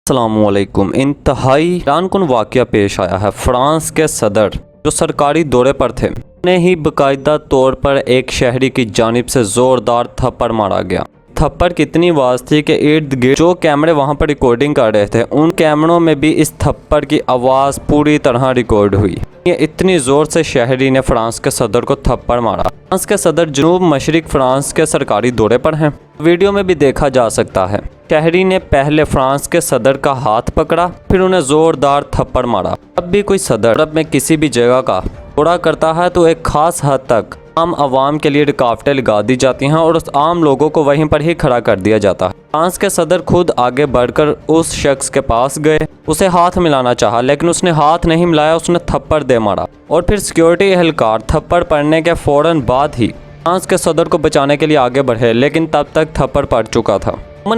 السلام علیکم۔ انتہائی حیران کن واقعہ پیش آیا ہے۔ فرانس کے صدر جو سرکاری دورے پر تھے انہیں ہی باقاعدہ طور پر ایک شہری کی جانب سے زوردار تھپڑ مارا گیا۔ تھپڑ کی اتنی آواز تھی کہ ارد گرد جو کیمرے وہاں پر ریکارڈنگ کر رہے تھے ان کیمروں میں بھی اس تھپڑ کی آواز پوری طرح ریکارڈ ہوئی۔ یہ اتنی زور سے شہری نے فرانس کے صدر کو تھپڑ مارا۔ فرانس کے صدر جنوب مشرق فرانس کے سرکاری دورے پر ہیں۔ ویڈیو میں بھی دیکھا جا سکتا ہے شہری نے پہلے فرانس کے صدر کا ہاتھ پکڑا پھر انہیں زوردار تھپڑ مارا۔ اب بھی کوئی صدر یورپ میں کسی بھی جگہ کا دورہ کرتا ہے تو ایک خاص حد تک عام عوام کے لیے رکاوٹیں لگا دی جاتی ہیں اور اس عام لوگوں کو وہیں پر ہی کھڑا کر دیا جاتا ہے۔ فرانس کے صدر خود آگے بڑھ کر اس شخص کے پاس گئے، اسے ہاتھ ملانا چاہا لیکن اس نے ہاتھ نہیں ملایا، اس نے تھپڑ دے مارا اور پھر سیکیورٹی اہلکار تھپڑ پڑنے کے فوراً بعد ہی فرانس کے صدر کو بچانے کے لیے آگے بڑھے لیکن تب تک تھپڑ پڑ چکا تھا۔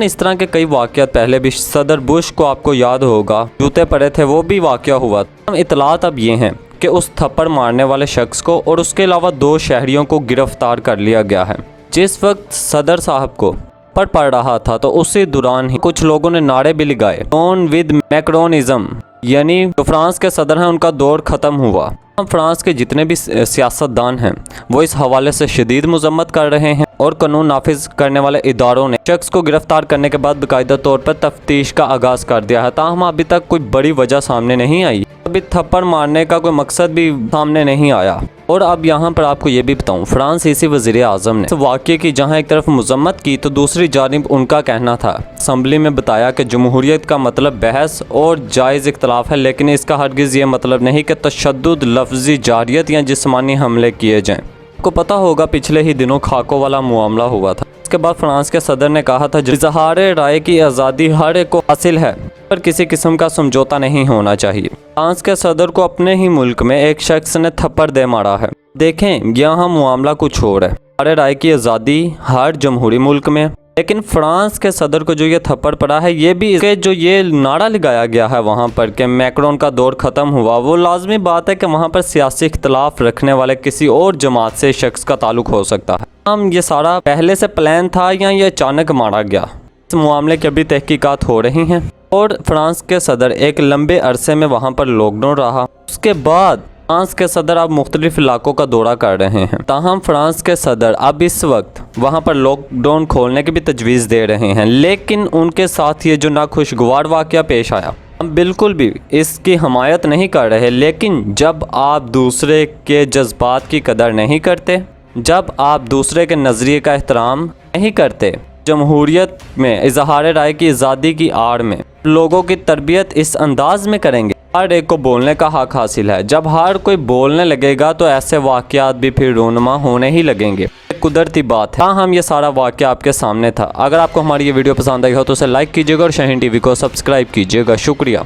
اس طرح کے کئی واقعات پہلے بھی صدر بش کو آپ کو یاد ہوگا جوتے پڑے تھے، وہ بھی واقعہ ہوا۔ اطلاعات اب یہ ہیں کہ اس تھپڑ مارنے والے شخص کو اور اس کے علاوہ 2 شہریوں کو گرفتار کر لیا گیا ہے۔ جس وقت صدر صاحب کو پڑ رہا تھا تو اسی دوران ہی کچھ لوگوں نے نعرے بھی لگائے، ڈون ود میکرونزم، یعنی جو فرانس کے صدر ہیں ان کا دور ختم ہوا۔ فرانس کے جتنے بھی سیاستدان ہیں وہ اس حوالے سے شدید مذمت کر رہے ہیں اور قانون نافذ کرنے والے اداروں نے شخص کو گرفتار کرنے کے بعد باقاعدہ طور پر تفتیش کا آغاز کر دیا ہے، تاہم ابھی تک کوئی بڑی وجہ سامنے نہیں آئی، ابھی تھپڑ مارنے کا کوئی مقصد بھی سامنے نہیں آیا۔ اور اب یہاں پر آپ کو یہ بھی بتاؤں، فرانسیسی وزیر اعظم نے اس واقعے کی جہاں ایک طرف مذمت کی تو دوسری جانب ان کا کہنا تھا، اسمبلی میں بتایا کہ جمہوریت کا مطلب بحث اور جائز اختلاف ہے، لیکن اس کا ہرگز یہ مطلب نہیں کہ تشدد، لفظی جارحیت یا جسمانی حملے کیے جائیں۔ آپ کو پتہ ہوگا پچھلے ہی دنوں کھاکوں والا معاملہ ہوا تھا، اس کے بعد فرانس کے صدر نے کہا تھا اظہار رائے کی آزادی ہر ایک کو حاصل ہے پر کسی قسم کا سمجھوتا نہیں ہونا چاہیے۔ فرانس کے صدر کو اپنے ہی ملک میں ایک شخص نے تھپڑ دے مارا ہے۔ دیکھیں یہاں معاملہ کچھ اور ہے، اظہار رائے کی آزادی ہر جمہوری ملک میں، لیکن فرانس کے صدر کو جو یہ تھپڑ پڑا ہے یہ بھی اس کے جو یہ نعرہ لگایا گیا ہے وہاں پر کہ میکرون کا دور ختم ہوا، وہ لازمی بات ہے کہ وہاں پر سیاسی اختلاف رکھنے والے کسی اور جماعت سے شخص کا تعلق ہو سکتا ہے۔ یہ سارا پہلے سے پلان تھا یا یہ اچانک مارا گیا، اس معاملے کی ابھی تحقیقات ہو رہی ہیں۔ اور فرانس کے صدر ایک لمبے عرصے میں وہاں پر لاک ڈاؤن رہا، اس کے بعد فرانس کے صدر اب مختلف علاقوں کا دورہ کر رہے ہیں، تاہم فرانس کے صدر اب اس وقت وہاں پر لاک ڈاؤن کھولنے کی بھی تجویز دے رہے ہیں، لیکن ان کے ساتھ یہ جو ناخوشگوار واقعہ پیش آیا، ہم بالکل بھی اس کی حمایت نہیں کر رہے، لیکن جب آپ دوسرے کے جذبات کی قدر نہیں کرتے، جب آپ دوسرے کے نظریے کا احترام نہیں کرتے، جمہوریت میں اظہار رائے کی آزادی کی آڑ میں لوگوں کی تربیت اس انداز میں کریں گے، ہر ایک کو بولنے کا حق حاصل ہے، جب ہر کوئی بولنے لگے گا تو ایسے واقعات بھی پھر رونما ہونے ہی لگیں گے، قدرتی بات ہے۔ ہم یہ سارا واقعہ آپ کے سامنے تھا۔ اگر آپ کو ہماری یہ ویڈیو پسند آئی ہو تو اسے لائک کیجیے گا اور شاہین ٹی وی کو سبسکرائب کیجیے گا۔ شکریہ۔